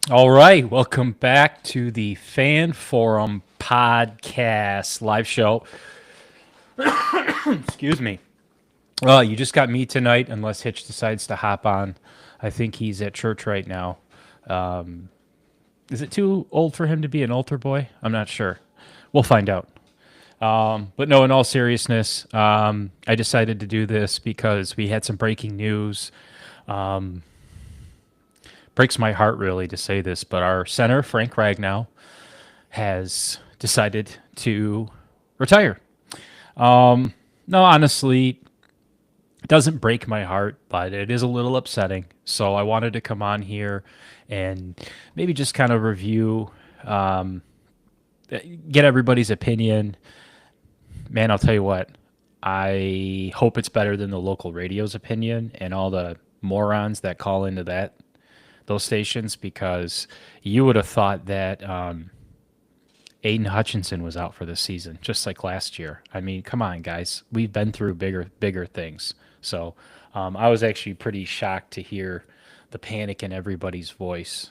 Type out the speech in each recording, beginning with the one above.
All right, welcome back to the Fan Forum podcast live show. Excuse me. You just got me tonight, unless Hitch decides to hop on. I think he's at church right now. Um, is it too old for him to be an altar boy? I'm not sure. We'll find out. But no, in all seriousness, I decided to do this because we had some breaking news. Breaks my heart really to say this, but our center, Frank Ragnow, has decided to retire. No, honestly, it doesn't break my heart, but it is a little upsetting. So I wanted to come on here and maybe just kind of review, get everybody's opinion. Man, I'll tell you what, I hope it's better than the local radio's opinion and all the morons that call into those stations, because you would have thought that Aiden Hutchinson was out for the season, just like last year. I mean, come on, guys. We've been through bigger things. So I was actually pretty shocked to hear the panic in everybody's voice.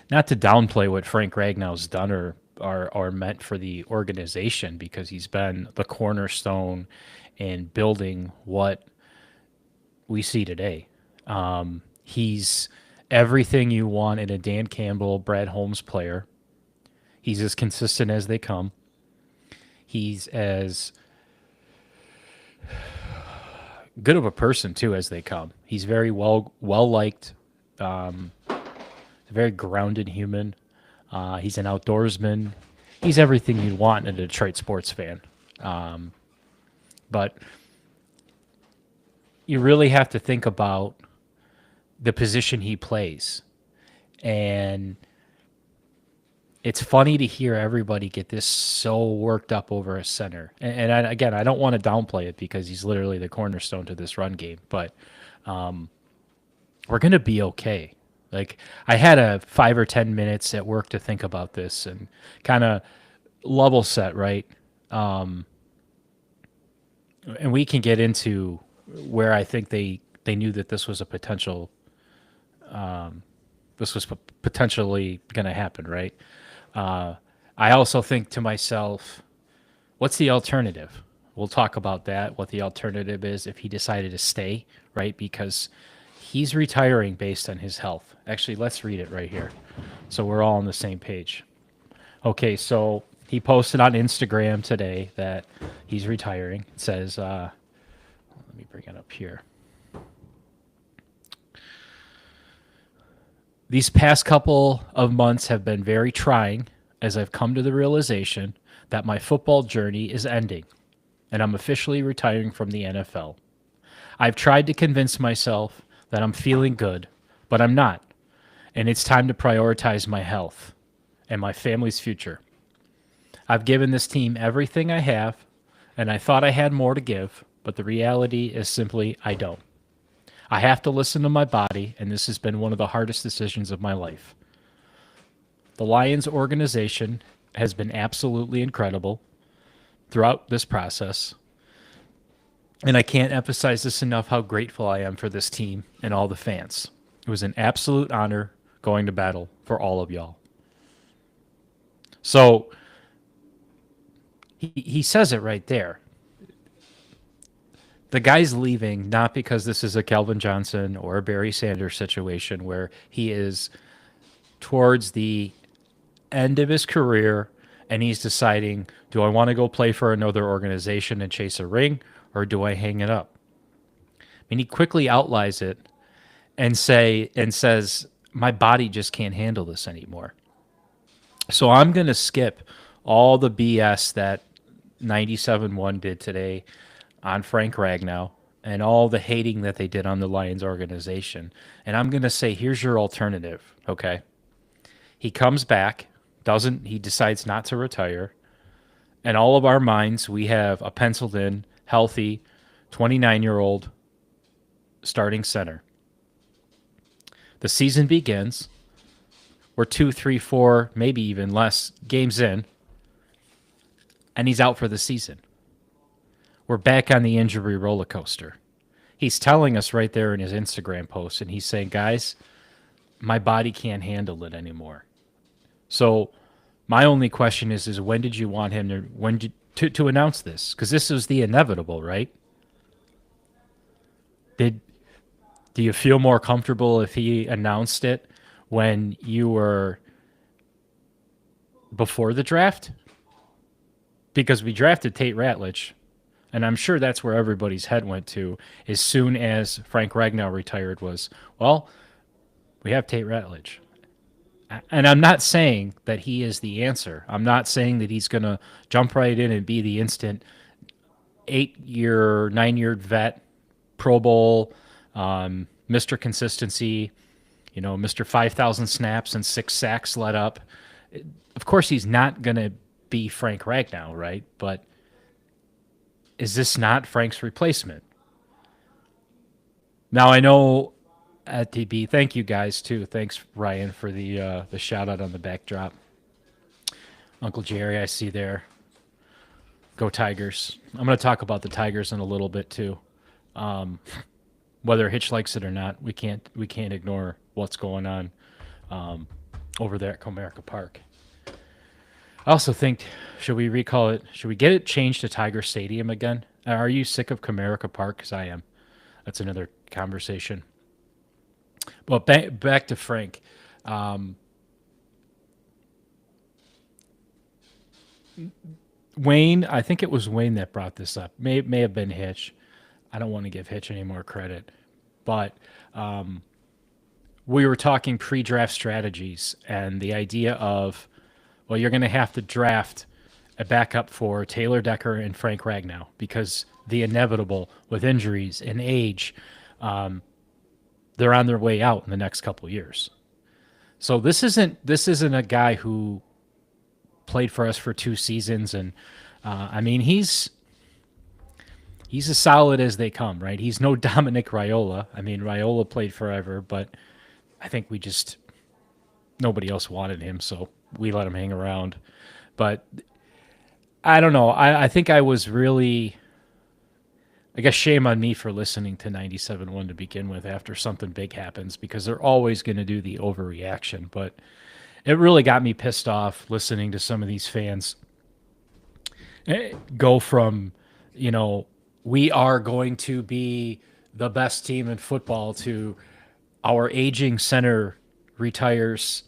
Not to downplay what Frank Ragnow's done or meant for the organization, because he's been the cornerstone in building what we see today. He's everything you want in a Dan Campbell, Brad Holmes player. He's as consistent as they come. He's as good of a person too as they come. He's very well liked. A very grounded human. He's an outdoorsman. He's everything you'd want in a Detroit sports fan. But you really have to think about the position he plays. And it's funny to hear everybody get this so worked up over a center. Again, I don't want to downplay it because he's literally the cornerstone to this run game, but we're going to be okay. Like, I had a 5 or 10 minutes at work to think about this and kind of level set, right? And we can get into where I think they knew that this was a potential, this was potentially going to happen, right? I also think to myself, what's the alternative? We'll talk about that, what the alternative is if he decided to stay, right? Because he's retiring based on his health. Actually, let's read it right here so we're all on the same page. Okay, so he posted on Instagram today that he's retiring. It says, let me bring it up here. These past couple of months have been very trying as I've come to the realization that my football journey is ending and I'm officially retiring from the NFL. I've tried to convince myself that I'm feeling good, but I'm not. And it's time to prioritize my health and my family's future. I've given this team everything I have, and I thought I had more to give, but the reality is simply I don't. I have to listen to my body, and this has been one of the hardest decisions of my life. The Lions organization has been absolutely incredible throughout this process, and I can't emphasize this enough how grateful I am for this team and all the fans. It was an absolute honor going to battle for all of y'all. So he says it right there. The guy's leaving not because this is a Calvin Johnson or a Barry Sanders situation where he is towards the end of his career and he's deciding, do I want to go play for another organization and chase a ring, or do I hang it up? I mean, he quickly outlines it and says, my body just can't handle this anymore. So I'm going to skip all the BS that 97.1 did today on Frank Ragnow and all the hating that they did on the Lions organization. And I'm going to say, here's your alternative, okay? He comes back, he decides not to retire. And all of our minds, we have a penciled in, healthy, 29-year-old starting center. The season begins. We're 2, 3, 4, maybe even less games in, and he's out for the season. We're back on the injury roller coaster. He's telling us right there in his Instagram post, and he's saying, guys, my body can't handle it anymore. So my only question is when did you want him to to announce this? Because this was the inevitable, right? Did do you feel more comfortable if he announced it when you were before the draft? Because we drafted Tate Ratledge, and I'm sure that's where everybody's head went to as soon as Frank Ragnow retired was, well, we have Tate Ratledge. And I'm not saying that he is the answer. I'm not saying that he's going to jump right in and be the instant 8-year, 9-year vet, Pro Bowl, Mr. Consistency, Mr. 5,000 snaps and 6 sacks let up. Of course, he's not going to be Frank Ragnow, right? But is this not Frank's replacement? Now, I know at DB, thank you guys, too. Thanks, Ryan, for the shout-out on the backdrop. Uncle Jerry, I see there. Go Tigers. I'm going to talk about the Tigers in a little bit, too. Whether Hitch likes it or not, we can't ignore what's going on over there at Comerica Park. I also think, should we recall it? Should we get it changed to Tiger Stadium again? Are you sick of Comerica Park? Because I am. That's another conversation. But back to Frank. Wayne, I think it was Wayne that brought this up. May have been Hitch. I don't want to give Hitch any more credit. But we were talking pre-draft strategies and the idea of, well, you're going to have to draft a backup for Taylor Decker and Frank Ragnow because the inevitable with injuries and age, they're on their way out in the next couple of years. So this isn't a guy who played for us for 2 seasons, and I mean he's as solid as they come, right? He's no Dominic Raiola. I mean Raiola played forever, but I think nobody else wanted him, so we let him hang around. But I don't know. I think I was really, I guess shame on me for listening to 97.1 to begin with after something big happens, because they're always going to do the overreaction. But it really got me pissed off listening to some of these fans go from, we are going to be the best team in football to our aging center retires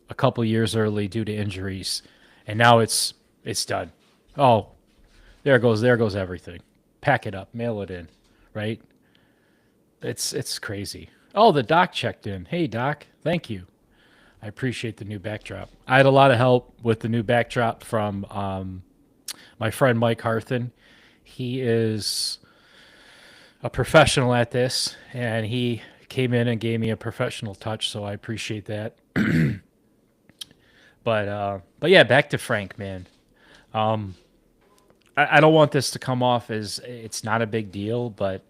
a couple years early due to injuries, and now it's done. Oh, there goes everything. Pack it up, mail it in, right? It's crazy. Oh, the doc checked in. Hey, doc, thank you. I appreciate the new backdrop. I had a lot of help with the new backdrop from my friend Mike Harthen. He is a professional at this, and he came in and gave me a professional touch, so I appreciate that. But yeah, back to Frank, man. I don't want this to come off as it's not a big deal, but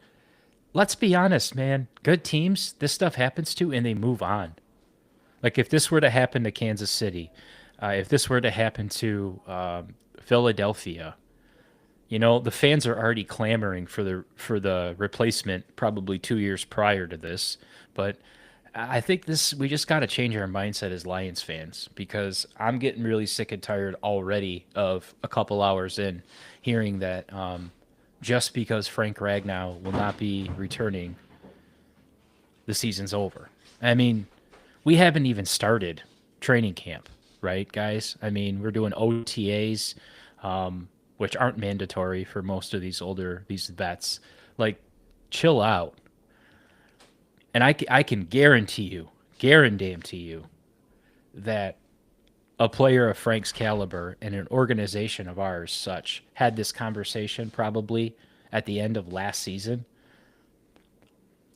let's be honest, man. Good teams, this stuff happens to, and they move on. Like if this were to happen to Kansas City, if this were to happen to Philadelphia, the fans are already clamoring for the replacement probably 2 years prior to this. But I think we just got to change our mindset as Lions fans, because I'm getting really sick and tired already of a couple hours in hearing that just because Frank Ragnow will not be returning, the season's over. I mean, we haven't even started training camp, right, guys? I mean, we're doing OTAs, which aren't mandatory for most of these vets. Like, chill out. And I can guarantee you that a player of Frank's caliber and an organization of ours such had this conversation probably at the end of last season.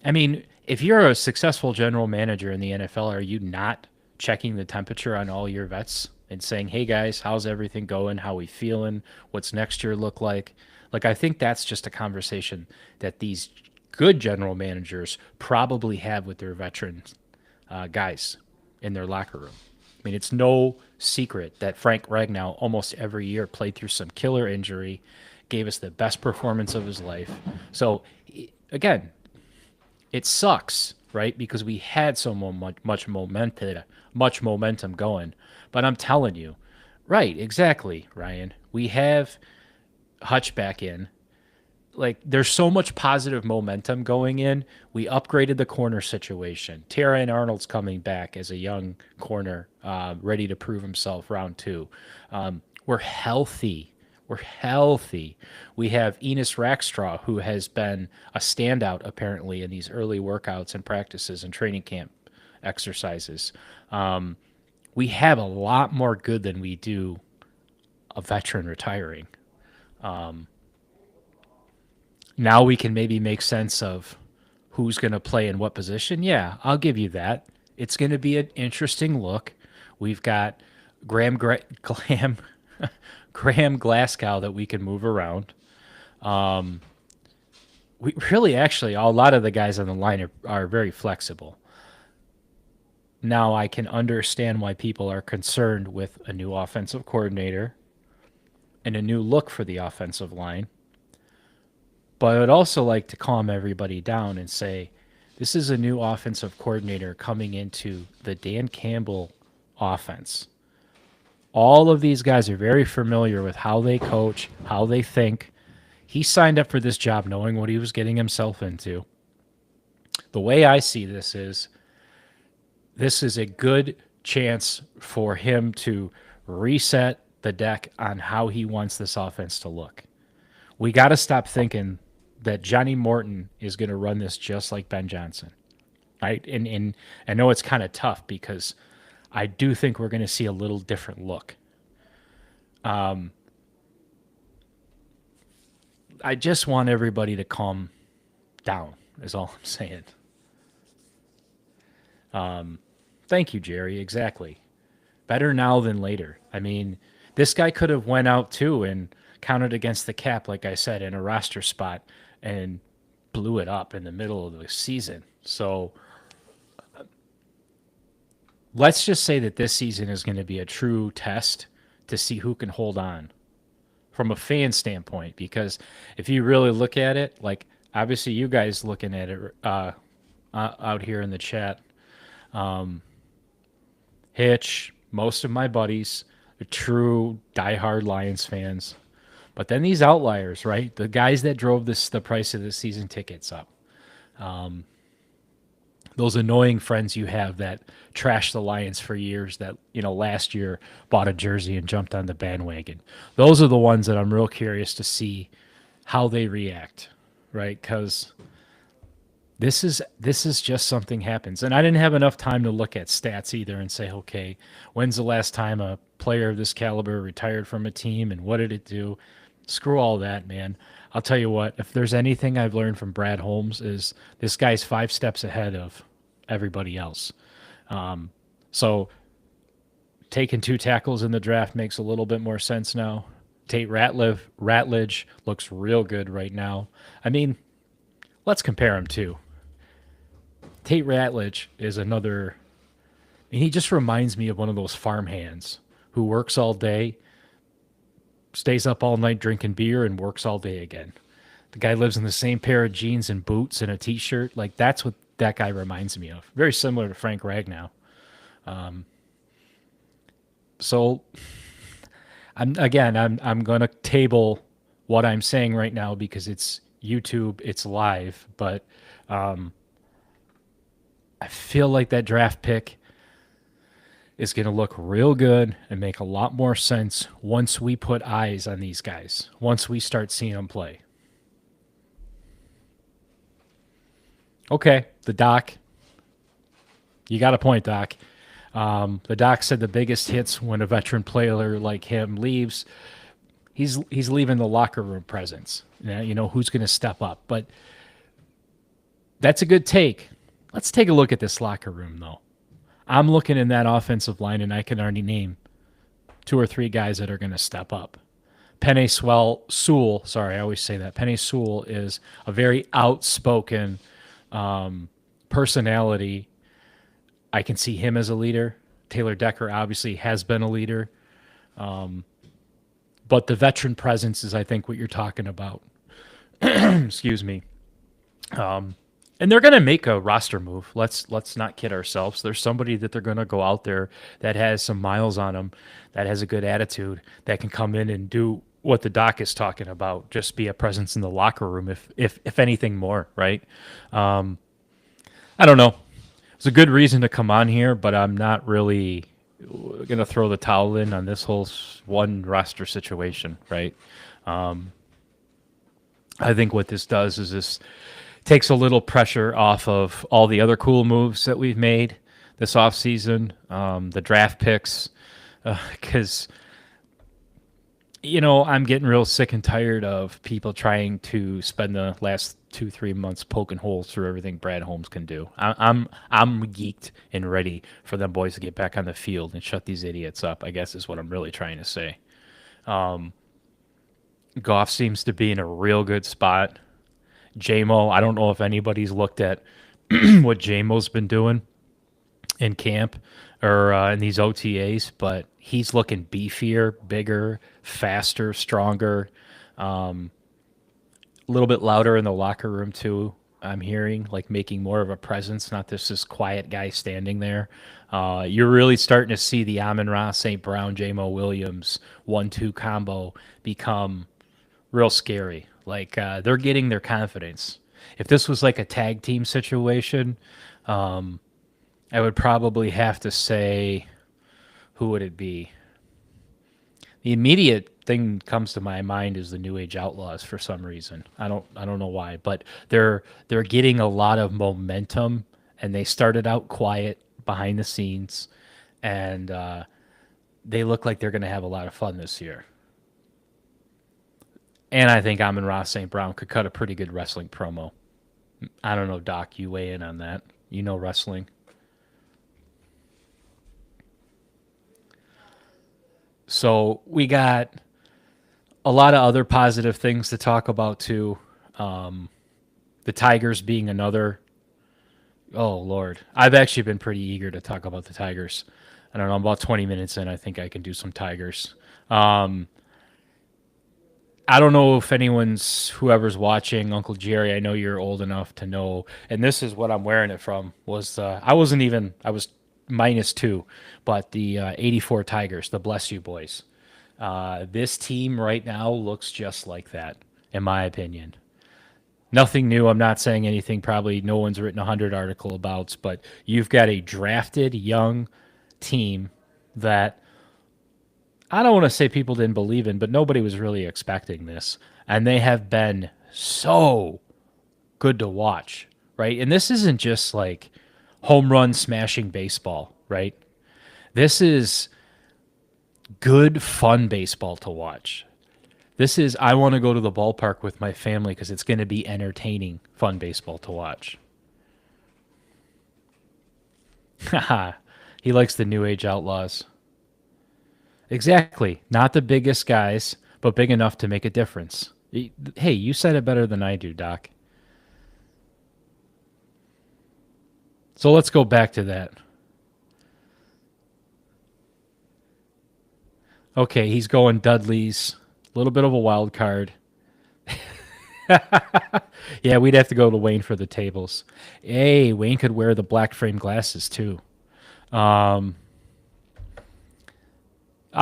I mean, if you're a successful general manager in the NFL, are you not checking the temperature on all your vets and saying, hey guys, how's everything going? How we feeling? What's next year look like? Like, I think that's just a conversation that these good general managers probably have with their veteran guys in their locker room. I mean, it's no secret that Frank Ragnow almost every year played through some killer injury, gave us the best performance of his life. So, again, it sucks right? Because we had so much momentum going. But I'm telling you, right, exactly, Ryan. We have Hutch back in. Like there's so much positive momentum going in. We upgraded the corner situation. Tara and Arnold's coming back as a young corner, ready to prove himself round two. We're healthy. We're healthy. We have Enos Rackstraw, who has been a standout apparently in these early workouts and practices and training camp exercises. We have a lot more good than we do a veteran retiring. Now we can maybe make sense of who's going to play in what position. Yeah, I'll give you that. It's going to be an interesting look. We've got Graham Graham Glasgow that we can move around. We really actually a lot of the guys on the line are very flexible. Now I can understand why people are concerned with a new offensive coordinator and a new look for the offensive line. But I would also like to calm everybody down and say this is a new offensive coordinator coming into the Dan Campbell offense. All of these guys are very familiar with how they coach, how they think. He signed up for this job knowing what he was getting himself into. The way I see this is a good chance for him to reset the deck on how he wants this offense to look. We got to stop thinking that Johnny Morton is going to run this just like Ben Johnson, right? And I know it's kind of tough because I do think we're going to see a little different look. I just want everybody to calm down is all I'm saying. Thank you, Jerry. Exactly. Better now than later. I mean, this guy could have went out too and counted against the cap, like I said, in a roster spot and blew it up in the middle of the season. So let's just say that this season is going to be a true test to see who can hold on from a fan standpoint. Because if you really look at it, like obviously you guys looking at it out here in the chat, Hitch, most of my buddies are true diehard Lions fans. But then these outliers, right? The guys that drove the price of the season tickets up. Those annoying friends you have that trashed the Lions for years that, last year bought a jersey and jumped on the bandwagon. Those are the ones that I'm real curious to see how they react, right? Because this is just something happens. And I didn't have enough time to look at stats either and say, okay, when's the last time a player of this caliber retired from a team and what did it do? Screw all that, man. I'll tell you what, if there's anything I've learned from Brad Holmes is this guy's 5 steps ahead of everybody else. So taking 2 tackles in the draft makes a little bit more sense now. Tate Ratledge looks real good right now. I mean, let's compare him too. Tate Ratledge is another. He just reminds me of one of those farmhands who works all day, stays up all night drinking beer, and works all day again. The guy lives in the same pair of jeans and boots and a T-shirt. Like that's what that guy reminds me of. Very similar to Frank Ragnow. So I'm going to table what I'm saying right now because it's YouTube, it's live, but I feel like that draft pick is going to look real good and make a lot more sense once we put eyes on these guys, once we start seeing them play. Okay, the doc. You got a point, Doc. The doc said the biggest hits when a veteran player like him leaves, he's leaving the locker room presence. Who's going to step up. But that's a good take. Let's take a look at this locker room, though. I'm looking in that offensive line, and I can already name 2 or 3 guys that are going to step up. Penei Sewell, sorry, I always say that. Penei Sewell is a very outspoken personality. I can see him as a leader. Taylor Decker obviously has been a leader. But the veteran presence is, I think, what you're talking about. Excuse me. And they're going to make a roster move. Let's not kid ourselves. There's somebody that they're going to go out there that has some miles on them, that has a good attitude, that can come in and do what the doc is talking about. Just be a presence in the locker room, if anything more, right? I don't know. It's a good reason to come on here, but I'm not really going to throw the towel in on this whole one roster situation, right? I think what this does is this takes a little pressure off of all the other cool moves that we've made this offseason, the draft picks, because, I'm getting real sick and tired of people trying to spend the last 2-3 months poking holes through everything Brad Holmes can do. I'm geeked and ready for them boys to get back on the field and shut these idiots up, I guess is what I'm really trying to say. Goff seems to be in a real good spot. JMO, I don't know if anybody's looked at what JMO's been doing in camp or in these OTAs, but he's looking beefier, bigger, faster, stronger, a little bit louder in the locker room too. I'm hearing like making more of a presence, not just this quiet guy standing there. You're really starting to see the Amon-Ra St. Brown, JMO Williams 1-2 combo become real scary. Like they're getting their confidence. If this was like a tag team situation, I would probably have to say, who would it be? The immediate thing comes to my mind is the New Age Outlaws for some reason. I don't know why, but they're getting a lot of momentum, and they started out quiet behind the scenes, and they look like they're going to have a lot of fun this year. And I think Amon-Ra St. Brown could cut a pretty good wrestling promo. I don't know, Doc, you weigh in on that. You know wrestling. So we got a lot of other positive things to talk about too. The Tigers being another. Oh, Lord. I've actually been pretty eager to talk about the Tigers. I don't know, I'm about 20 minutes in. I think I can do some Tigers. I don't know if whoever's watching, Uncle Jerry, I know you're old enough to know, and this is what I'm wearing it from, I was -2, but the 84 Tigers, the Bless You Boys. This team right now looks just like that, in my opinion. Nothing new. I'm not saying anything probably no one's written 100 article about, but you've got a drafted young team that I don't want to say people didn't believe in, but nobody was really expecting this. And they have been so good to watch, right? And this isn't just like home run smashing baseball, right? This is good, fun baseball to watch. This is, I want to go to the ballpark with my family because it's going to be entertaining, fun baseball to watch. Haha, he likes the New Age Outlaws. Exactly. Not the biggest guys, but big enough to make a difference. Hey, you said it better than I do, Doc. So let's go back to that. Okay, he's going Dudley's. A little bit of a wild card. Yeah, we'd have to go to Wayne for the tables. Hey, Wayne could wear the black frame glasses too. I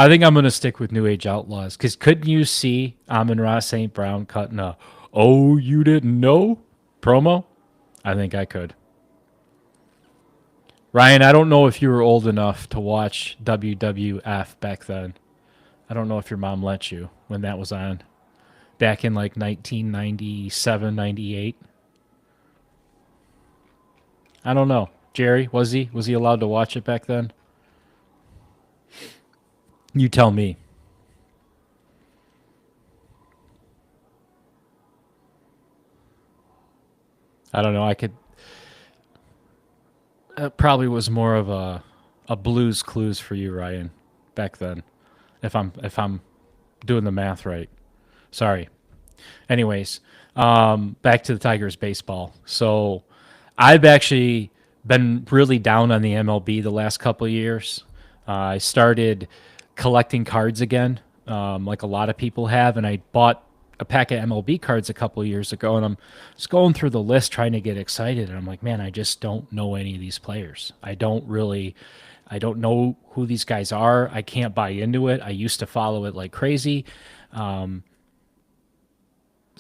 think I'm going to stick with New Age Outlaws because couldn't you see Amon-Ra St. Brown cutting a "Oh, you didn't know" promo? I think I could. Ryan, I don't know if you were old enough to watch WWF back then. I don't know if your mom let you when that was on back in like 1997, 98. I don't know. Jerry, was he allowed to watch it back then? You tell me. I don't know. I could. It probably was more of a Blues Clues for you, Ryan, back then. If I'm doing the math right. Sorry. Anyways, back to the Tigers baseball. So I've actually been really down on the MLB the last couple of years. I started collecting cards again, like a lot of people have, and I bought a pack of MLB cards a couple of years ago, and I'm just going through the list trying to get excited, and I'm like, man, I just don't know any of these players. I don't know who these guys are. I can't buy into it. I used to follow it like crazy.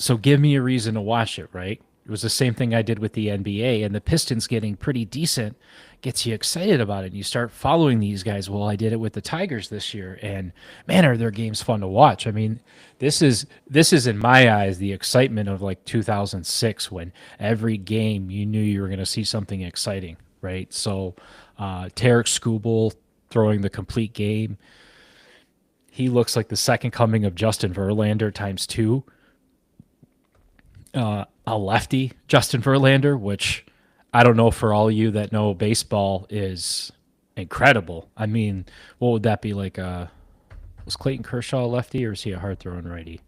So give me a reason to watch it, right? It was the same thing I did with the NBA, and the Pistons getting pretty decent gets you excited about it. And you start following these guys. Well, I did it with the Tigers this year, and man, are their games fun to watch. I mean, this is in my eyes the excitement of like 2006 when every game you knew you were going to see something exciting, right? So, Tarek Skubal throwing the complete game. He looks like the second coming of Justin Verlander times two. A lefty, Justin Verlander, which I don't know, for all you that know baseball, is incredible. I mean, what would that be like? Was Clayton Kershaw a lefty, or is he a hard throwing righty?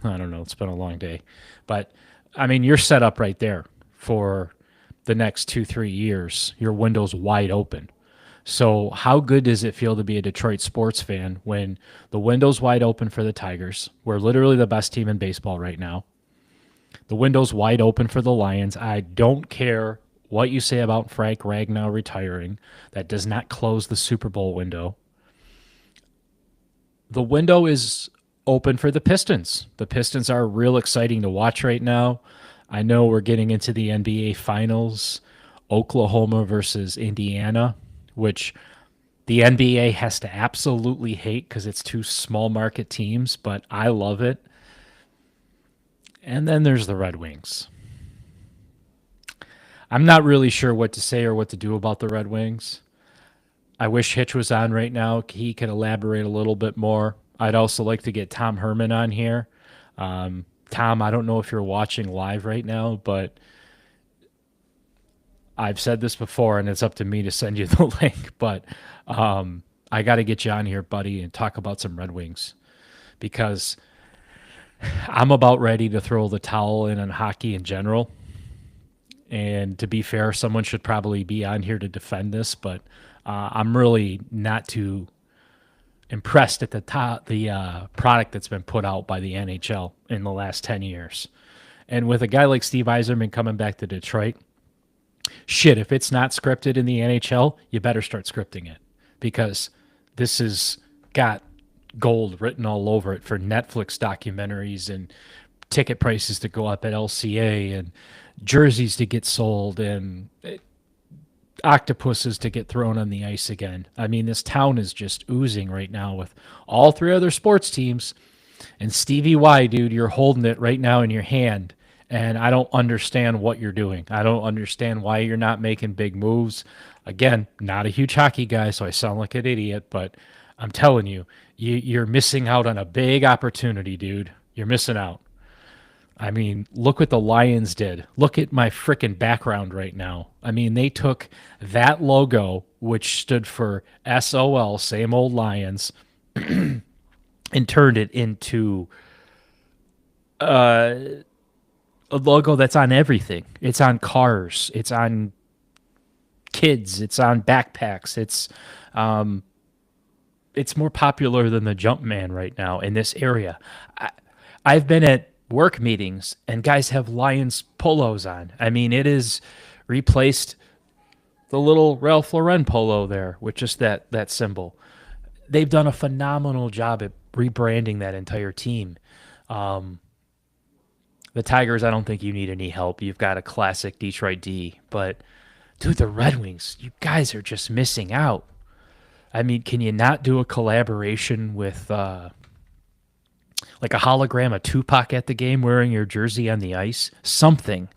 I don't know. It's been a long day, but I mean, you're set up right there for the next 2, 3 years. Your window's wide open. So, how good does it feel to be a Detroit sports fan when the window's wide open for the Tigers? We're literally the best team in baseball right now. The window's wide open for the Lions. I don't care what you say about Frank Ragnow retiring. That does not close the Super Bowl window. The window is open for the Pistons. The Pistons are real exciting to watch right now. I know we're getting into the NBA Finals, Oklahoma versus Indiana, which the NBA has to absolutely hate because it's two small market teams, but I love it. And then there's the Red Wings. I'm not really sure what to say or what to do about the Red Wings. I wish Hitch was on right now. He could elaborate a little bit more. I'd also like to get Tom Herman on here. Tom, I don't know if you're watching live right now, but I've said this before, and it's up to me to send you the link. But I got to get you on here, buddy, and talk about some Red Wings because I'm about ready to throw the towel in on hockey in general. And to be fair, someone should probably be on here to defend this, but I'm really not too impressed at the product that's been put out by the NHL in the last 10 years. And with a guy like Steve Yzerman coming back to Detroit, shit, if it's not scripted in the NHL, you better start scripting it because this has got gold written all over it for Netflix documentaries and ticket prices to go up at LCA and jerseys to get sold and octopuses to get thrown on the ice again. I mean, this town is just oozing right now with all three other sports teams. And Stevie Y, dude, you're holding it right now in your hand. And I don't understand what you're doing. I don't understand why you're not making big moves. Again, not a huge hockey guy, so I sound like an idiot, but I'm telling you, you're missing out on a big opportunity, dude. You're missing out. I mean, look what the Lions did. Look at my freaking background right now. I mean, they took that logo, which stood for SOL, same old Lions, and turned it into a logo that's on everything. It's on cars. It's on kids. It's on backpacks. It's more popular than the Jumpman right now in this area. I've been at work meetings and guys have Lions polos on. I mean, it is replaced the little Ralph Lauren polo there with just that symbol. They've done a phenomenal job at rebranding that entire team. The Tigers, I don't think you need any help. You've got a classic Detroit D, but dude, the Red Wings, you guys are just missing out. I mean, can you not do a collaboration with like a hologram, a Tupac at the game wearing your jersey on the ice? Something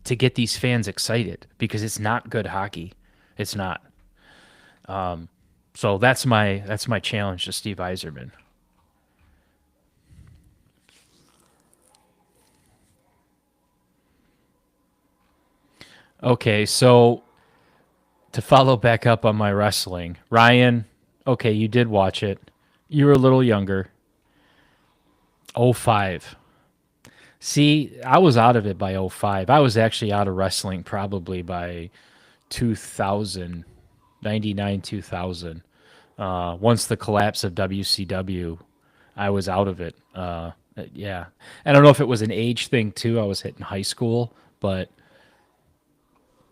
to get these fans excited because it's not good hockey. It's not. So that's my challenge to Steve Yzerman. Okay, so to follow back up on my wrestling, Ryan, okay, you did watch it. You were a little younger. '05. See, I was out of it by '05. I was actually out of wrestling probably by 2000, 99, 2000. Once the collapse of WCW I was out of it. Yeah, I don't know if it was an age thing too. I was hitting high school, but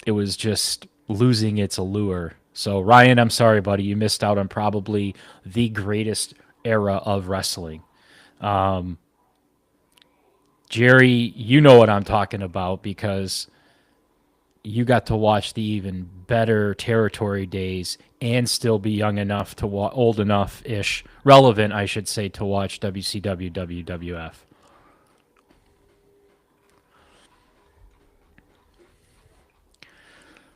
it was just losing its allure. So Ryan, I'm sorry, buddy, you missed out on probably the greatest era of wrestling. Jerry, you know what I'm talking about because you got to watch the even better territory days and still be young enough to old enough ish, relevant, I should say, to watch WCW, WWF.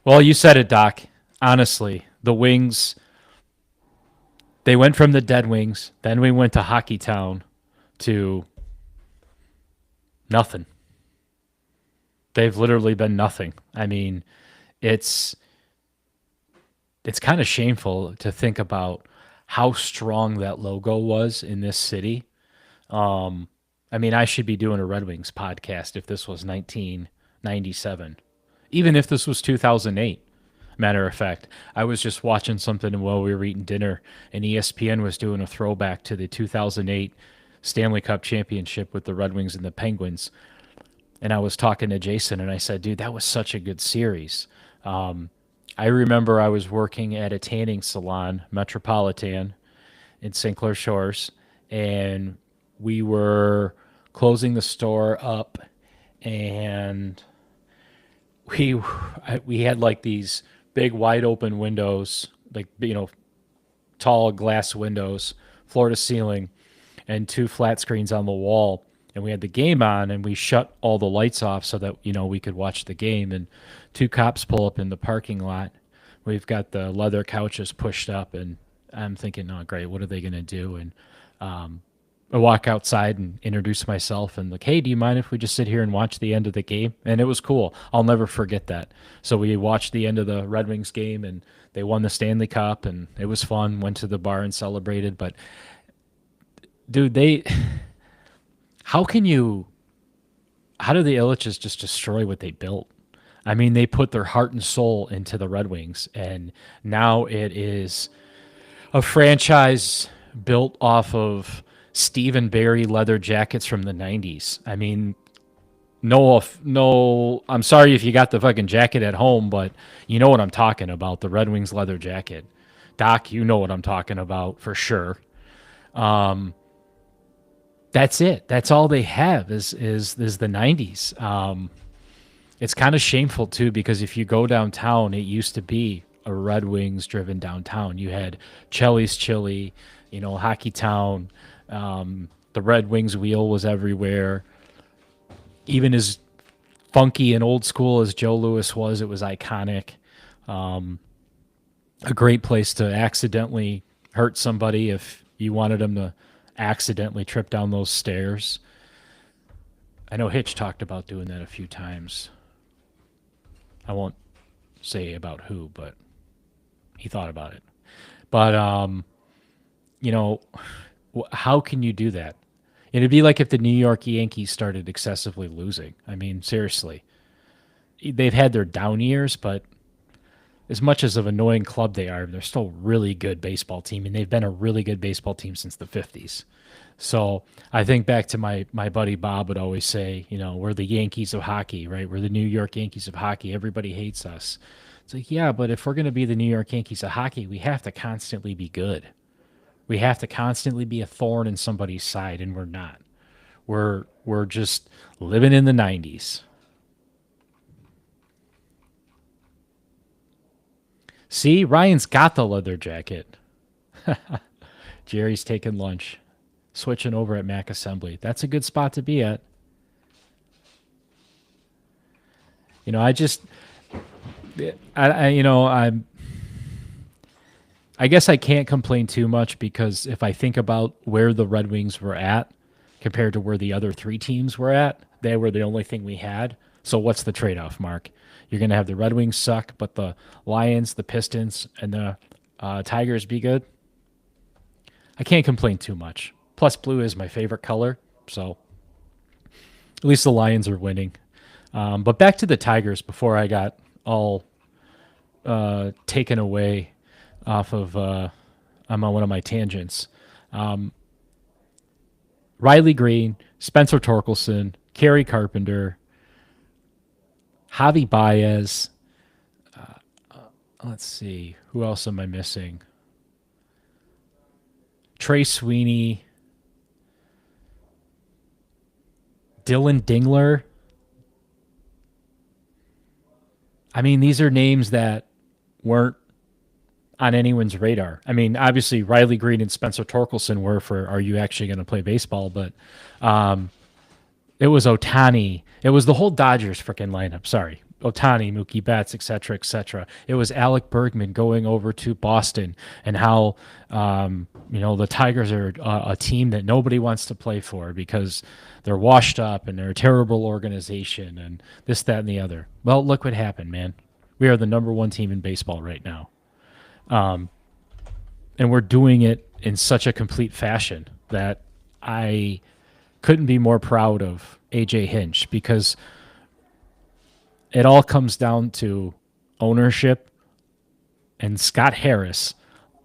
Well, you said it, Doc. Honestly, the Wings, they went from the Dead Wings, then we went to Hockey Town to nothing. They've literally been nothing. I mean, it's it's kind of shameful to think about how strong that logo was in this city. I mean, I should be doing a Red Wings podcast if this was 1997, even if this was 2008. Matter of fact, I was just watching something while we were eating dinner, and ESPN was doing a throwback to the 2008 Stanley Cup championship with the Red Wings and the Penguins. And I was talking to Jason, and I said, dude, that was such a good series. I remember I was working at a tanning salon, Metropolitan, in St. Clair Shores, and we were closing the store up, and we we had like these big wide open windows, like tall glass windows, floor to ceiling, and two flat screens on the wall. And we had the game on, and we shut all the lights off so that we could watch the game. And two cops pull up in the parking lot. We've got the leather couches pushed up, and I'm thinking, oh great, what are they going to do? And I walk outside and introduce myself and like, hey, do you mind if we just sit here and watch the end of the game? And it was cool. I'll never forget that. So we watched the end of the Red Wings game, and they won the Stanley Cup, and it was fun. Went to the bar and celebrated. But dude, how can you? How do the Illiches just destroy what they built? I mean, they put their heart and soul into the Red Wings, and now it is a franchise built off of Stephen Barry leather jackets from the 90s. I mean, no, I'm sorry if you got the fucking jacket at home, but you know what I'm talking about, the Red Wings leather jacket. Doc, you know what I'm talking about for sure. That's it. That's all they have is the 90s. It's kind of shameful too, because if you go downtown, it used to be a Red Wings driven downtown. You had Chelly's Chili, Hockey Town. The Red Wings wheel was everywhere. Even as funky and old school as Joe Louis was, it was iconic. A great place to accidentally hurt somebody if you wanted them to accidentally trip down those stairs. I know Hitch talked about doing that a few times. I won't say about who, but he thought about it. But how can you do that? It'd be like if the New York Yankees started excessively losing. I mean, seriously. They've had their down years, but as much as of an annoying club they are, they're still a really good baseball team, and they've been a really good baseball team since the 50s. So I think back to my buddy Bob would always say, we're the Yankees of hockey, right? We're the New York Yankees of hockey. Everybody hates us. It's like, yeah, but if we're going to be the New York Yankees of hockey, we have to constantly be good. We have to constantly be a thorn in somebody's side, and we're not. We're just living in the 90s. See, Ryan's got the leather jacket. Jerry's taking lunch, switching over at Mac Assembly. That's a good spot to be at. I just, I guess I can't complain too much, because if I think about where the Red Wings were at compared to where the other three teams were at, they were the only thing we had. So what's the trade-off, Mark? You're going to have the Red Wings suck, but the Lions, the Pistons, and the Tigers be good? I can't complain too much. Plus, blue is my favorite color, so at least the Lions are winning. But back to the Tigers before I got all taken away off of I'm on one of my tangents. Riley Green, Spencer Torkelson, Kerry Carpenter, Javi Baez. Let's see. Who else am I missing? Trey Sweeney, Dylan Dingler. I mean, these are names that weren't on anyone's radar. I mean, obviously Riley Green and Spencer Torkelson were for are you actually going to play baseball? But it was Otani. It was the whole Dodgers freaking lineup. Sorry. Otani, Mookie Betts, et cetera, et cetera. It was Alec Bergman going over to Boston and how, the Tigers are a team that nobody wants to play for because they're washed up and they're a terrible organization and this, that, and the other. Well, look what happened, man. We are the number one team in baseball right now. And we're doing it in such a complete fashion that I couldn't be more proud of AJ Hinch because it all comes down to ownership and Scott Harris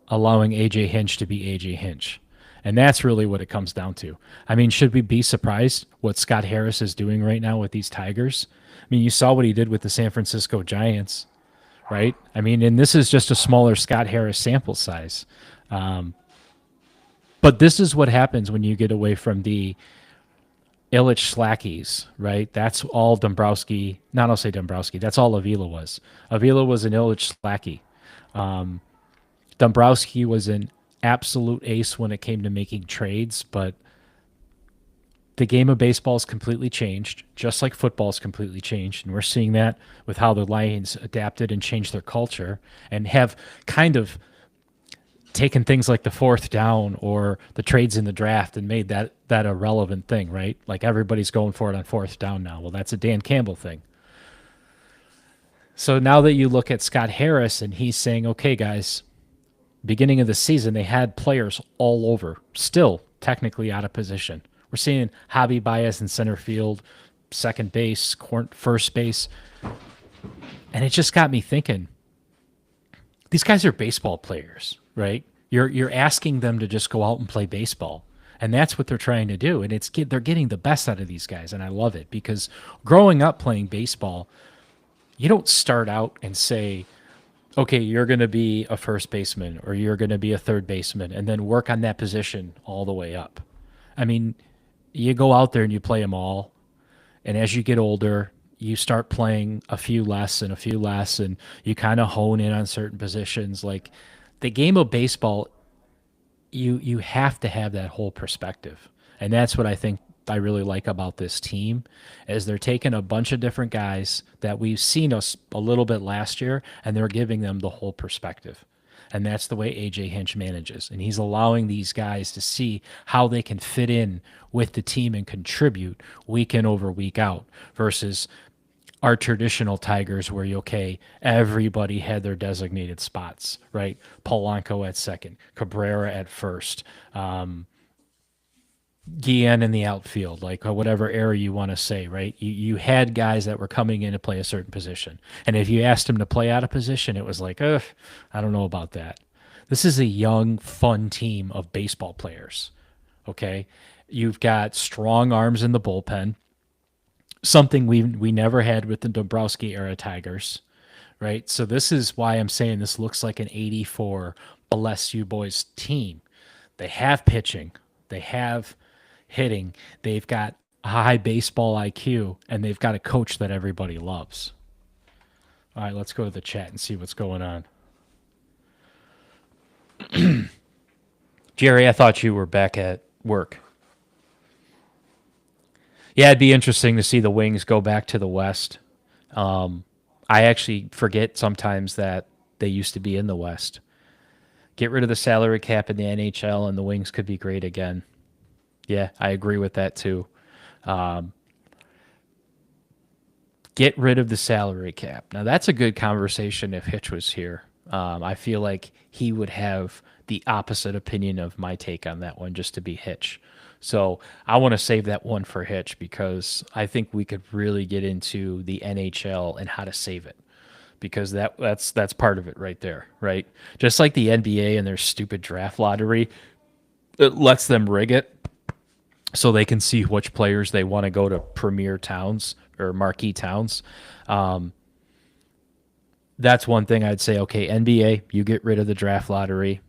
allowing AJ Hinch to be AJ Hinch. And that's really what it comes down to. I mean, should we be surprised what Scott Harris is doing right now with these Tigers? I mean, you saw what he did with the San Francisco Giants, right? I mean, and this is just a smaller Scott Harris sample size. But this is what happens when you get away from the Illich Slackies, right? That's all Dombrowski. Not I'll say Dombrowski. That's all Avila was. Avila was an Illich Slacky. Dombrowski was an absolute ace when it came to making trades, but the game of baseball has completely changed, just like football's completely changed. And we're seeing that with how the Lions adapted and changed their culture and have kind of taken things like the fourth down or the trades in the draft and made that a relevant thing, right? Like everybody's going for it on fourth down now. Well, that's a Dan Campbell thing. So now that you look at Scott Harris and he's saying, okay, guys, beginning of the season, they had players all over, still technically out of position. We're seeing Javi Baez in center field, second base, first base. And it just got me thinking, these guys are baseball players, right? You're asking them to just go out and play baseball. And that's what they're trying to do. And they're getting the best out of these guys. And I love it because growing up playing baseball, you don't start out and say, okay, you're going to be a first baseman or you're going to be a third baseman and then work on that position all the way up. I mean, you go out there and you play them all. And as you get older, you start playing a few less and you kind of hone in on certain positions. Like the game of baseball, you have to have that whole perspective. And that's what I think I really like about this team is they're taking a bunch of different guys that we've seen us a little bit last year and they're giving them the whole perspective. And that's the way AJ Hinch manages. And he's allowing these guys to see how they can fit in with the team and contribute week in over week out versus our traditional Tigers where, everybody had their designated spots, right? Polanco at second, Cabrera at first, Guillen in the outfield, like whatever era you want to say, right? You had guys that were coming in to play a certain position. And if you asked them to play out of position, it was like, I don't know about that. This is a young, fun team of baseball players, okay? You've got strong arms in the bullpen, something we never had with the Dombrowski era Tigers, right? So this is why I'm saying this looks like an 84 bless you boys team. They have pitching. They have hitting. They've got a high baseball IQ, and they've got a coach that everybody loves. All right, let's go to the chat and see what's going on. Jerry, I thought you were back at work. Yeah, it'd be interesting to see the Wings go back to the West. I actually forget sometimes that they used to be in the West. Get rid of the salary cap in the NHL, and the Wings could be great again. Yeah, I agree with that too. Get rid of the salary cap. Now, that's a good conversation if Hitch was here. I feel like he would have the opposite opinion of my take on that one, just to be Hitch. So I want to save that one for Hitch because I think we could really get into the NHL and how to save it. Because that's part of it right there, right? Just like the NBA and their stupid draft lottery, it lets them rig it. so they can see which players they want to go to premier towns or marquee towns. Um, that's one thing I'd say. Okay, NBA, you get rid of the draft lottery,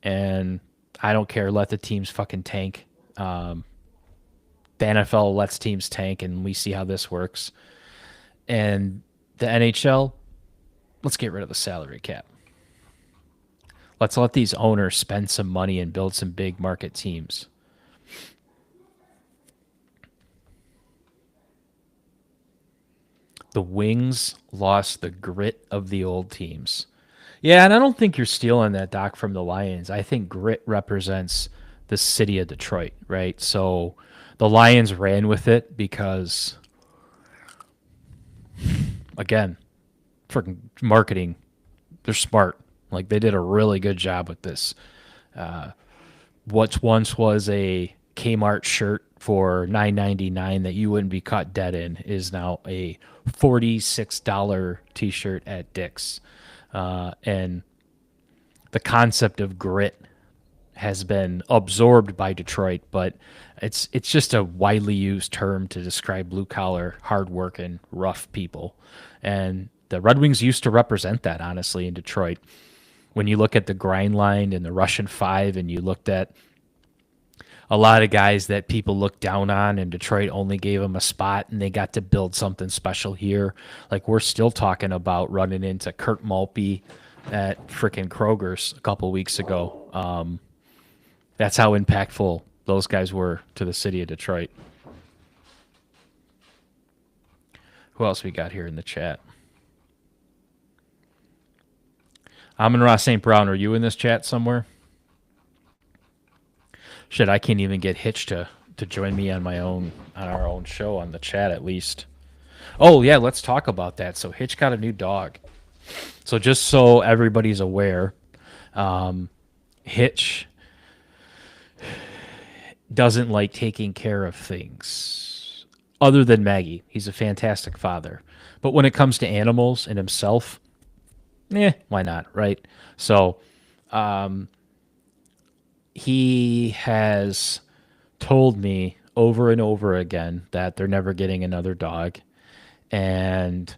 and I don't care. Let the teams fucking tank. The NFL lets teams tank, and we see how this works. And the NHL, let's get rid of the salary cap. Let's let these owners spend some money and build some big market teams. The Wings lost the grit of the old teams. Yeah, and I don't think you're stealing that, Doc, from the Lions. I think grit represents the city of Detroit, right? So the Lions ran with it because, again, freaking marketing, they're smart. Like, they did a really good job with this. What once was a Kmart shirt for $9.99 that you wouldn't be caught dead in is now a $46 T-shirt at Dick's, and the concept of grit has been absorbed by Detroit, but it's just a widely used term to describe blue collar, hardworking, rough people, and the Red Wings used to represent that honestly in Detroit. When you look at the grind line and the Russian Five, and you looked at a lot of guys that people look down on, and Detroit only gave them a spot, and they got to build something special here. Like, we're still talking about running into Kurt Maltby at frickin' Kroger's a couple weeks ago. That's how impactful those guys were to the city of Detroit. Who else we got here in the chat? Amon Ross St. Brown, are you in this chat somewhere? Shit, I can't even get Hitch to join me on our own show on the chat at least. Oh yeah, let's talk about that. So Hitch got a new dog. So just so everybody's aware, Hitch doesn't like taking care of things other than Maggie. He's a fantastic father. But when it comes to animals and himself, why not, right? So he has told me over and over again that they're never getting another dog. And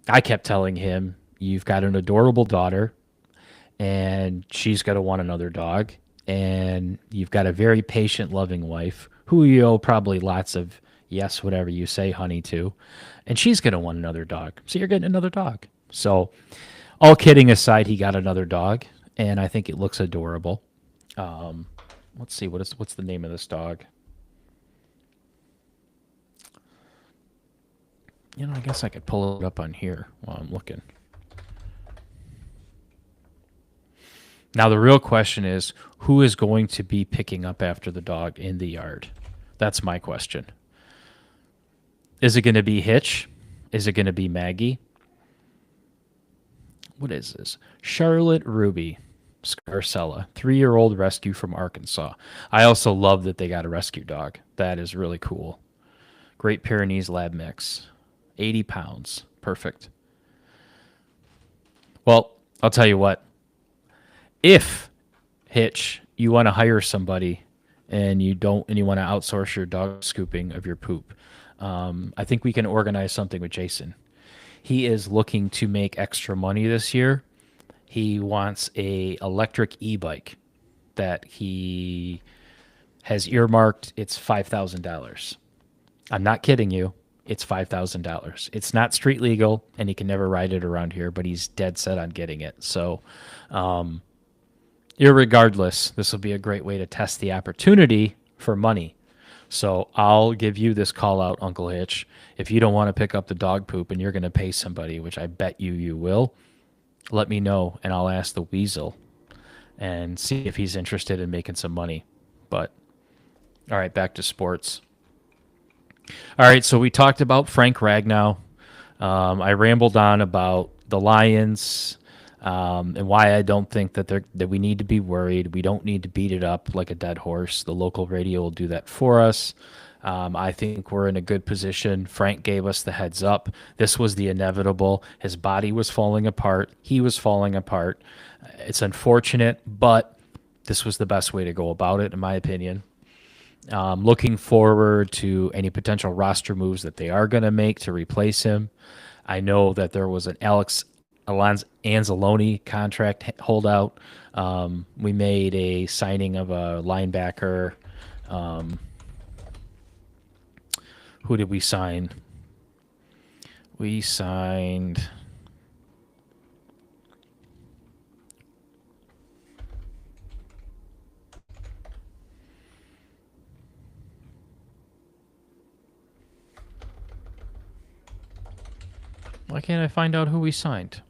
I kept telling him, you've got an adorable daughter, and she's going to want another dog. And you've got a very patient, loving wife who you owe probably lots of yes, whatever you say, honey, to. And she's going to want another dog. So you're getting another dog. So all kidding aside, he got another dog, and I think it looks adorable. Let's see, what's the name of this dog? I guess I could pull it up on here while I'm looking. Now, the real question is, who is going to be picking up after the dog in the yard? That's my question. Is it going to be Hitch? Is it going to be Maggie? What is this? Charlotte Ruby Scarcella, 3-year-old rescue from Arkansas. I also love that they got a rescue dog. That is really cool. Great Pyrenees Lab Mix. 80 pounds. Perfect. Well, I'll tell you what. If, Hitch, you want to hire somebody and you want to outsource your dog scooping of your poop, I think we can organize something with Jason. He is looking to make extra money this year. He wants a electric e-bike that he has earmarked. It's $5,000. I'm not kidding you. It's $5,000. It's not street legal, and he can never ride it around here, but he's dead set on getting it. So, irregardless, this will be a great way to test the opportunity for money. So I'll give you this call out, Uncle Hitch. If you don't want to pick up the dog poop and you're going to pay somebody, which I bet you will, let me know, and I'll ask the weasel and see if he's interested in making some money. But, all right, back to sports. All right, so we talked about Frank Ragnow. I rambled on about the Lions and why I don't think that we need to be worried. We don't need to beat it up like a dead horse. The local radio will do that for us. I think we're in a good position. Frank gave us the heads up. This was the inevitable. His body was falling apart. He was falling apart. It's unfortunate, but this was the best way to go about it, in my opinion. Looking forward to any potential roster moves that they are going to make to replace him. I know that there was an Anzalone contract holdout. We made a signing of a linebacker. Who did we sign? We signed. Why can't I find out who we signed?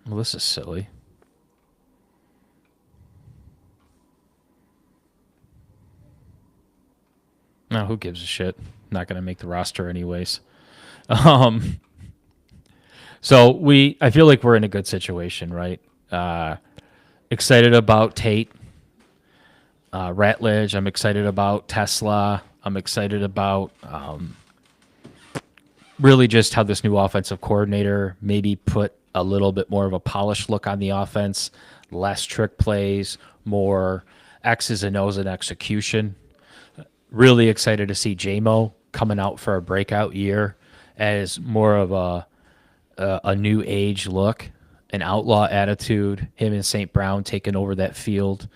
Well, this is silly. No, who gives a shit? Not going to make the roster anyways. Um, I feel like we're in a good situation, right? Excited about Tate, Ratledge. I'm excited about Tesla. I'm excited about really just how this new offensive coordinator maybe put a little bit more of a polished look on the offense, less trick plays, more X's and O's and execution. Really excited to see JMO coming out for a breakout year as more of a new age look, an outlaw attitude. Him and St. Brown taking over that field.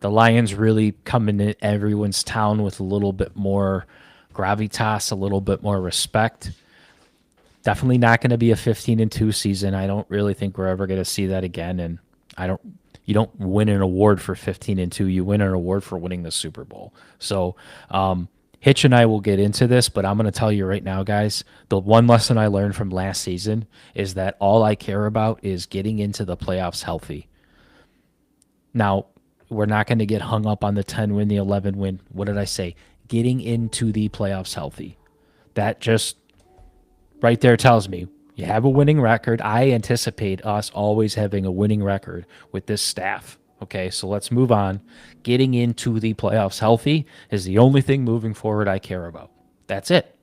The Lions really coming in everyone's town with a little bit more gravitas, a little bit more respect. Definitely not going to be a 15-2 season. I don't really think we're ever going to see that again. And you don't win an award for 15-2. You win an award for winning the Super Bowl. So, Hitch and I will get into this, but I'm going to tell you right now, guys, the one lesson I learned from last season is that all I care about is getting into the playoffs healthy. Now, we're not going to get hung up on the 10 win, the 11 win. What did I say? Getting into the playoffs healthy. That just right there tells me you have a winning record. I anticipate us always having a winning record with this staff. Okay, so let's move on. Getting into the playoffs healthy is the only thing moving forward I care about. That's it.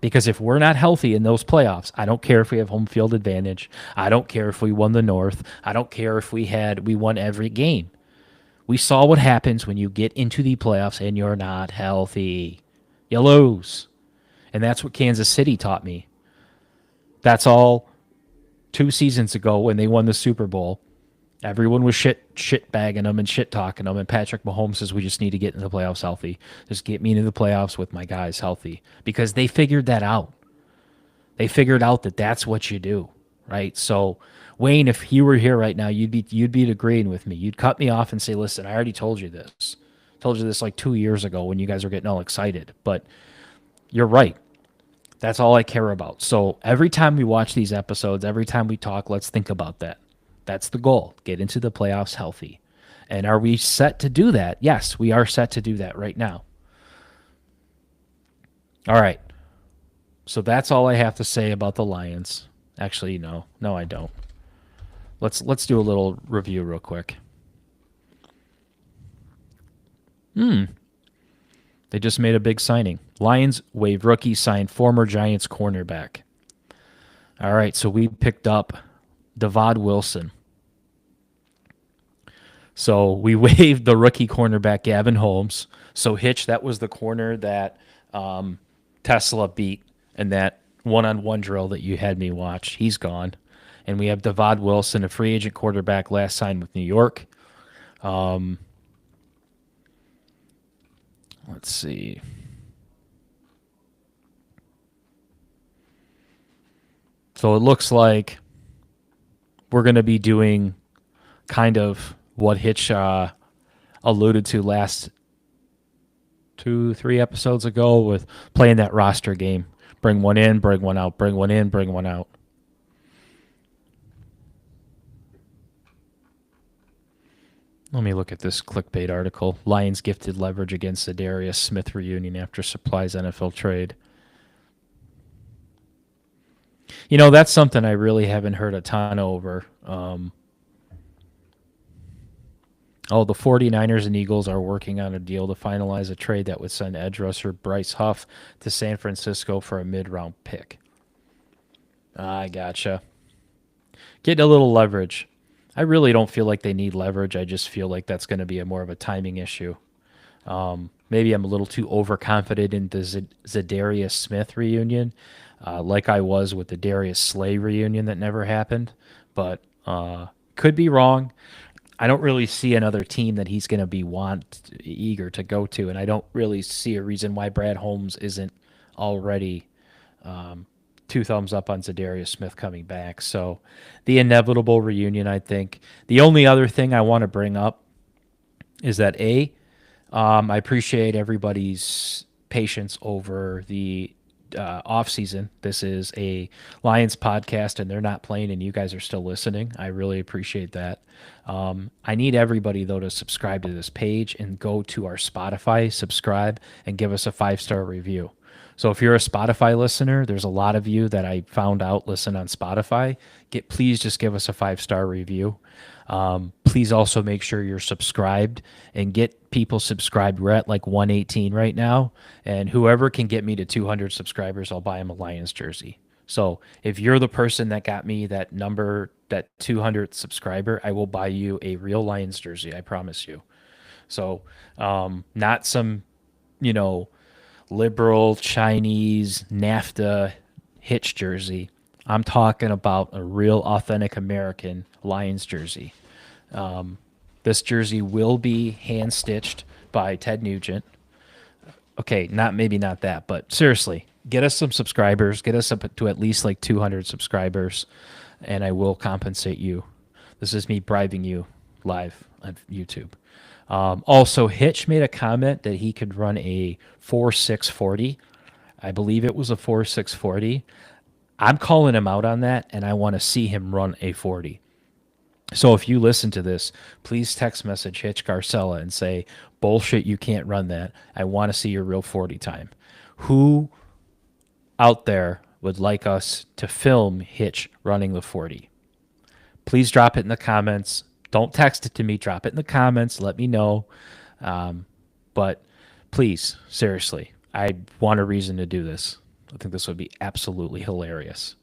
Because if we're not healthy in those playoffs, I don't care if we have home field advantage. I don't care if we won the North. I don't care if we won every game. We saw what happens when you get into the playoffs and you're not healthy. You lose. And that's what Kansas City taught me. That's all 2 seasons ago when they won the Super Bowl. Everyone was shit bagging them and shit talking them. And Patrick Mahomes says, we just need to get into the playoffs healthy. Just get me into the playoffs with my guys healthy. Because they figured that out. They figured out that that's what you do, right? So, Wayne, if you were here right now, you'd be agreeing with me. You'd cut me off and say, listen, I already told you this. Told you this like 2 years ago when you guys were getting all excited. But you're right. That's all I care about. So every time we watch these episodes, every time we talk, let's think about that. That's the goal. Get into the playoffs healthy. And are we set to do that? Yes, we are set to do that right now. All right. So that's all I have to say about the Lions. Actually, no, I don't. Let's do a little review real quick. They just made a big signing. Lions waive rookie, signed former Giants cornerback. All right, so we picked up Devod Wilson. So we waived the rookie cornerback Gavin Holmes. So Hitch, that was the corner that Tesla beat in that one-on-one drill that you had me watch. He's gone. And we have Devod Wilson, a free agent quarterback, last signed with New York. Let's see. So it looks like we're going to be doing kind of what Hitch alluded to last 2-3 episodes ago with playing that roster game. Bring one in, bring one out, bring one in, bring one out. Let me look at this clickbait article. Lions gifted leverage against the Darius Smith reunion after supplies NFL trade. You know, that's something I really haven't heard a ton over. The 49ers and Eagles are working on a deal to finalize a trade that would send edge rusher Bryce Huff to San Francisco for a mid-round pick. I gotcha. Getting a little leverage. I really don't feel like they need leverage. I just feel like that's going to be a more of a timing issue. Maybe I'm a little too overconfident in the Zadarius Smith reunion, like I was with the Darius Slay reunion that never happened. But could be wrong. I don't really see another team that he's going to be eager to go to, and I don't really see a reason why Brad Holmes isn't already two thumbs up on Zadarius Smith coming back. So the inevitable reunion, I think. The only other thing I want to bring up is that I appreciate everybody's patience over the off season. This is a Lions podcast, and they're not playing, and you guys are still listening. I really appreciate that. I need everybody though to subscribe to this page and go to our Spotify, subscribe, and give us a 5-star review. So if you're a Spotify listener, there's a lot of you that I found out listen on Spotify. Please just give us a 5-star review. Please also make sure you're subscribed and get people subscribed. We're at like 118 right now, and whoever can get me to 200 subscribers, I'll buy him a Lions jersey. So if you're the person that got me that number, that 200 subscriber, I will buy you a real Lions jersey. I promise you. So not some, you know, liberal Chinese NAFTA Hitch jersey. I'm talking about a real authentic American Lions jersey. This jersey will be hand stitched by Ted Nugent. Okay, maybe not that, but seriously, get us some subscribers, get us up to at least like 200 subscribers, and I will compensate you. This is me bribing you live on YouTube. Also, Hitch made a comment that he could run a 4.640. I believe it was a 4.640. I'm calling him out on that, and I want to see him run a 40. So if you listen to this, please text message Hitch Garcella and say, bullshit, you can't run that. I want to see your real 40 time. Who out there would like us to film Hitch running the 40? Please drop it in the comments. Don't text it to me. Drop it in the comments. Let me know. But please, seriously, I want a reason to do this. I think this would be absolutely hilarious.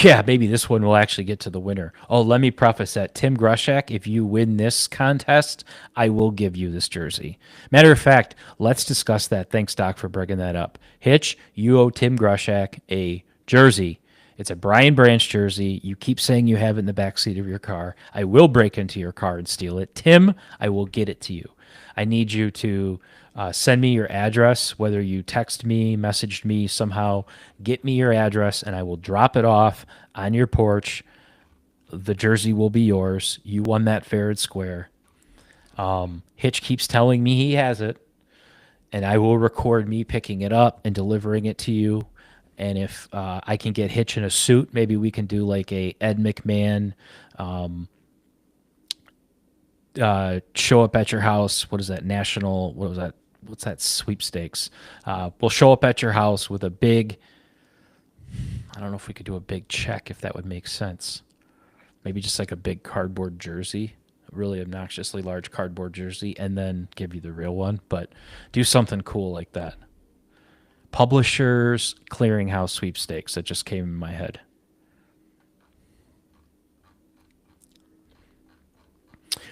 Yeah, maybe this one will actually get to the winner. Oh, let me preface that. Tim Grushak, if you win this contest, I will give you this jersey. Matter of fact, let's discuss that. Thanks, Doc, for bringing that up. Hitch, you owe Tim Grushak a jersey. It's a Brian Branch jersey. You keep saying you have it in the backseat of your car. I will break into your car and steal it. Tim, I will get it to you. I need you to send me your address, whether you text me, messaged me, somehow get me your address, and I will drop it off on your porch. The jersey will be yours. You won that fair and square. Hitch keeps telling me he has it, and I will record me picking it up and delivering it to you. And if I can get Hitch in a suit, maybe we can do like a Ed McMahon show up at your house. What is that? National, what was that? What's that? Sweepstakes. We'll show up at your house with a big, I don't know if we could do a big check, if that would make sense. Maybe just like a big cardboard jersey, a really obnoxiously large cardboard jersey, and then give you the real one. But do something cool like that. Publishers Clearinghouse Sweepstakes, that just came in my head.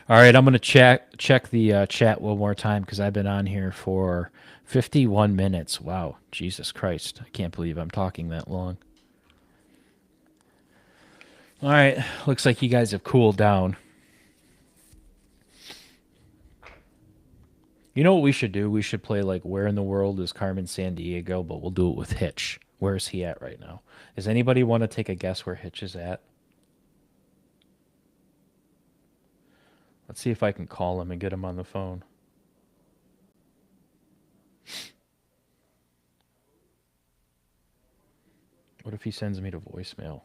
All right, I'm going to check the chat one more time because I've been on here for 51 minutes. Wow, Jesus Christ. I can't believe I'm talking that long. All right, looks like you guys have cooled down. You know what we should do? We should play like Where in the World is Carmen Sandiego, but we'll do it with Hitch. Where is he at right now? Does anybody want to take a guess where Hitch is at? Let's see if I can call him and get him on the phone. What if he sends me to voicemail?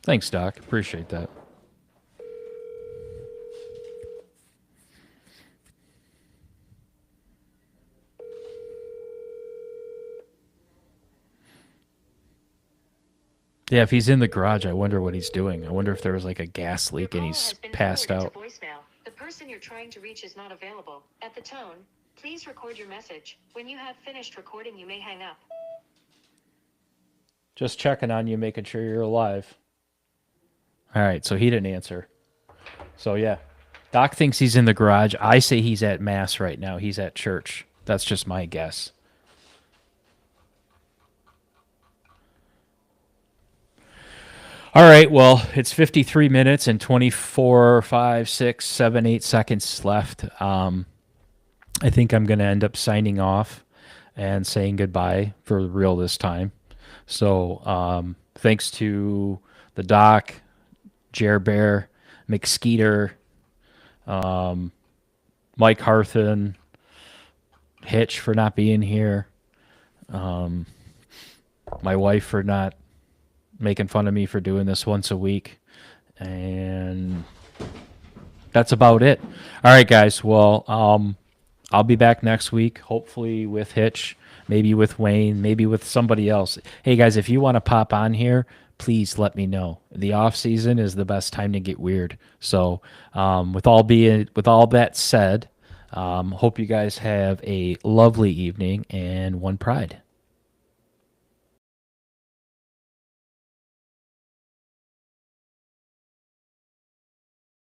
Thanks, Doc. Appreciate that. Yeah, if he's in the garage, I wonder what he's doing. I wonder if there was like a gas Your leak and call he's has been passed forwarded out. to voicemail. The person you're trying to reach is not available. At the tone, please record your message. When you have finished recording, you may hang up. Just checking on you, making sure you're alive. All right, so he didn't answer. So yeah, Doc thinks he's in the garage. I say he's at mass right now. He's at church. That's just my guess. All right, well, it's 53 minutes and 24, 5, 6, 7, 8 seconds left. I think I'm going to end up signing off and saying goodbye for real this time. So thanks to the Doc, Jer Bear, McSkeeter, Mike Harthen, Hitch for not being here, my wife for not making fun of me for doing this once a week, and that's about it. All right, guys. Well, I'll be back next week, hopefully with Hitch, maybe with Wayne, maybe with somebody else. Hey, guys, if you want to pop on here, please let me know. The off season is the best time to get weird. So, with all that said, hope you guys have a lovely evening and one pride.